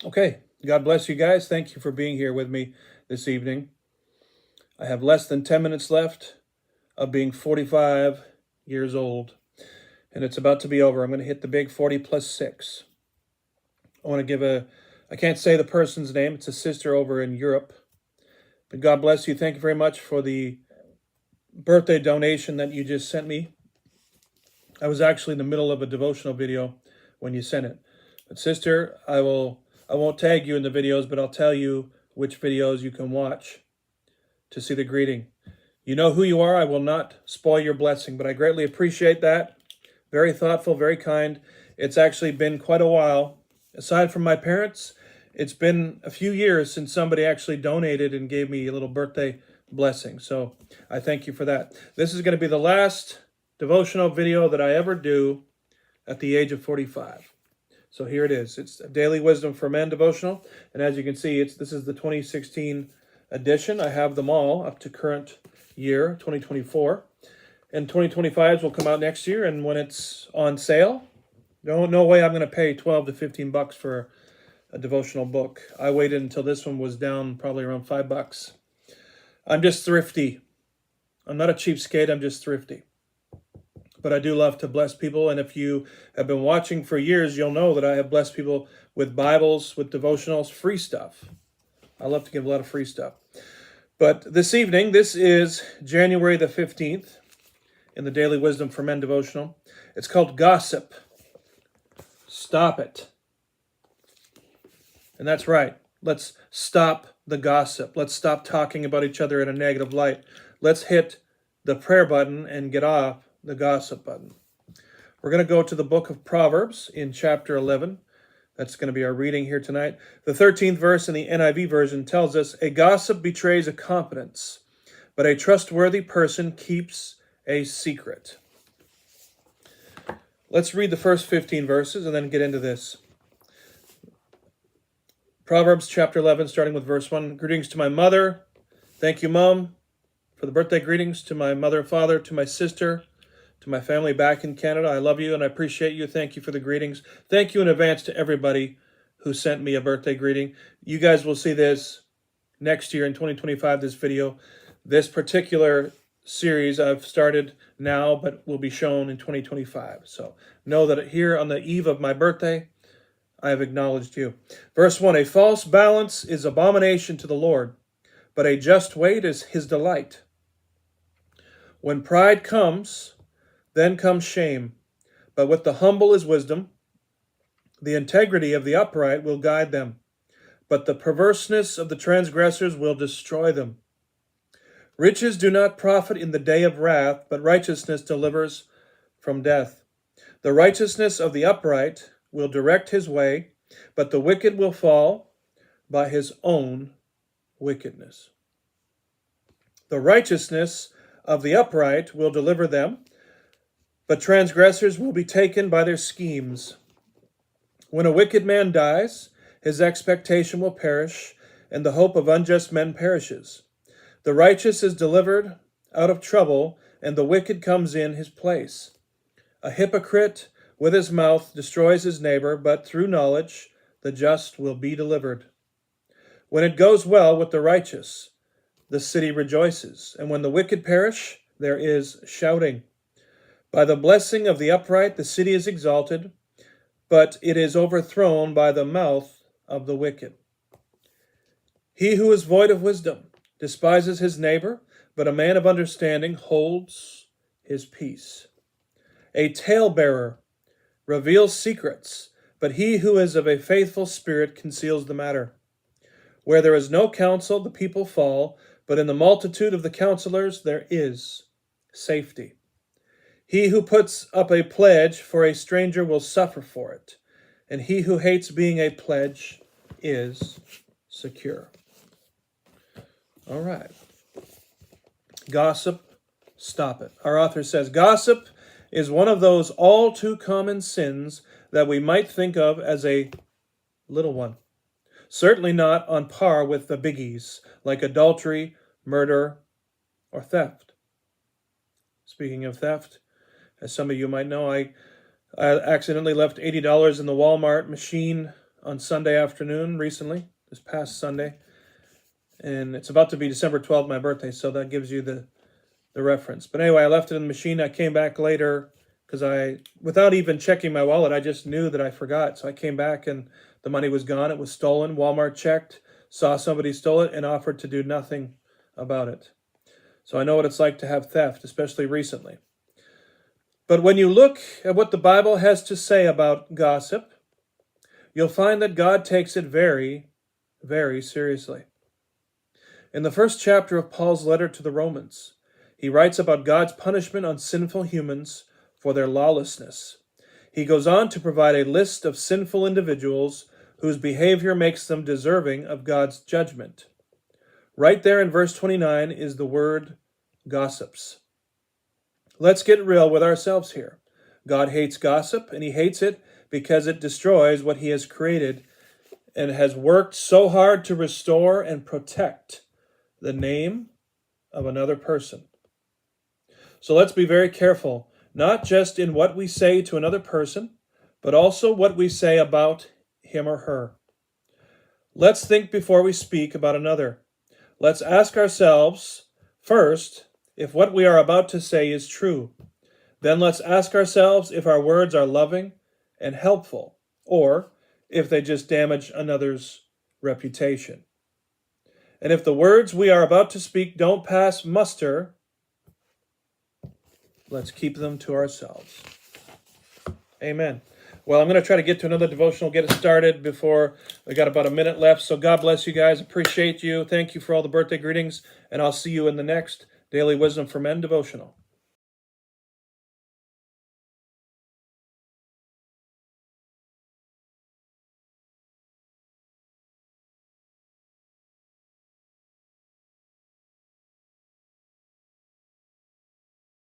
Okay, God bless you guys. Thank you for being here with me this evening. I have less than 10 minutes left of being 45 years old, and it's about to be over. I'm going to hit the big 40 plus 6. I want to I can't say the person's name, it's a sister over in Europe. But God bless you. Thank you very much for the birthday donation that you just sent me. I was actually in the middle of a devotional video when you sent it. But sister, I won't tag you in the videos, but I'll tell you which videos you can watch to see the greeting. You know who you are. I will not spoil your blessing, but I greatly appreciate that. Very thoughtful, very kind. It's actually been quite a while. Aside from my parents, it's been a few years since somebody actually donated and gave me a little birthday blessing. So I thank you for that. This is going to be the last devotional video that I ever do at the age of 45. So here it is. It's a Daily Wisdom for Men devotional. And as you can see, this is the 2016 edition. I have them all up to current year, 2024. And 2025s will come out next year. And when it's on sale, no way I'm going to pay 12 to 15 bucks for a devotional book. I waited until this one was down probably around $5. I'm just thrifty. I'm not a cheapskate. I'm just thrifty. But I do love to bless people. And if you have been watching for years, you'll know that I have blessed people with Bibles, with devotionals, free stuff. I love to give a lot of free stuff. But this evening, this is January the 15th in the Daily Wisdom for Men devotional. It's called Gossip. Stop it. And that's right. Let's stop the gossip. Let's stop talking about each other in a negative light. Let's hit the prayer button and get off the gossip button. We're going to go to the book of Proverbs in chapter 11. That's going to be our reading here tonight. The 13th verse in the NIV version tells us, a gossip betrays a confidence, but a trustworthy person keeps a secret. Let's read the first 15 verses and then get into this. Proverbs chapter 11, starting with verse 1. Greetings to my mother. Thank you, Mom, for the birthday greetings. To my mother and father, to my sister, to my family back in Canada. I love you and I appreciate you. Thank you for the greetings. Thank you in advance to everybody who sent me a birthday greeting. You guys will see this next year in 2025, this video. This particular series I've started now, but will be shown in 2025. So know that here on the eve of my birthday, I have acknowledged you. Verse 1, a false balance is abomination to the Lord, but a just weight is his delight. When pride comes, then comes shame, but with the humble is wisdom. The integrity of the upright will guide them, but the perverseness of the transgressors will destroy them. Riches do not profit in the day of wrath, but righteousness delivers from death. The righteousness of the upright will direct his way, but the wicked will fall by his own wickedness. The righteousness of the upright will deliver them, but transgressors will be taken by their schemes. When a wicked man dies, his expectation will perish, and the hope of unjust men perishes. The righteous is delivered out of trouble, and the wicked comes in his place. A hypocrite with his mouth destroys his neighbor, but through knowledge the just will be delivered. When it goes well with the righteous, the city rejoices, and when the wicked perish, there is shouting. By the blessing of the upright the city is exalted, but it is overthrown by the mouth of the wicked. He who is void of wisdom despises his neighbor, but a man of understanding holds his peace. A talebearer reveals secrets, but he who is of a faithful spirit conceals the matter. Where there is no counsel, the people fall, but in the multitude of the counselors there is safety. He who puts up a pledge for a stranger will suffer for it, and he who hates being a pledge is secure. All right. Gossip, stop it. Our author says, gossip is one of those all too common sins that we might think of as a little one. Certainly not on par with the biggies like adultery, murder, or theft. Speaking of theft, as some of you might know, I accidentally left $80 in the Walmart machine on Sunday afternoon recently, this past Sunday. And it's about to be December 12th, my birthday, so that gives you the reference. But anyway, I left it in the machine. I came back later because without even checking my wallet, I just knew that I forgot. So I came back and the money was gone. It was stolen. Walmart checked, saw somebody stole it, and offered to do nothing about it. So I know what it's like to have theft, especially recently. But when you look at what the Bible has to say about gossip, you'll find that God takes it very, very seriously. In the first chapter of Paul's letter to the Romans, he writes about God's punishment on sinful humans for their lawlessness. He goes on to provide a list of sinful individuals whose behavior makes them deserving of God's judgment. Right there in verse 29 is the word gossips. Let's get real with ourselves here. God hates gossip, and he hates it because it destroys what he has created and has worked so hard to restore and protect the name of another person. So let's be very careful, not just in what we say to another person, but also what we say about him or her. Let's think before we speak about another. Let's ask ourselves, first, if what we are about to say is true. Then let's ask ourselves if our words are loving and helpful, or if they just damage another's reputation. And if the words we are about to speak don't pass muster, let's keep them to ourselves. Amen. Well, I'm going to try to get to another devotional, get it started before we got about a minute left. So God bless you guys. Appreciate you. Thank you for all the birthday greetings. And I'll see you in the next Daily Wisdom for Men devotional.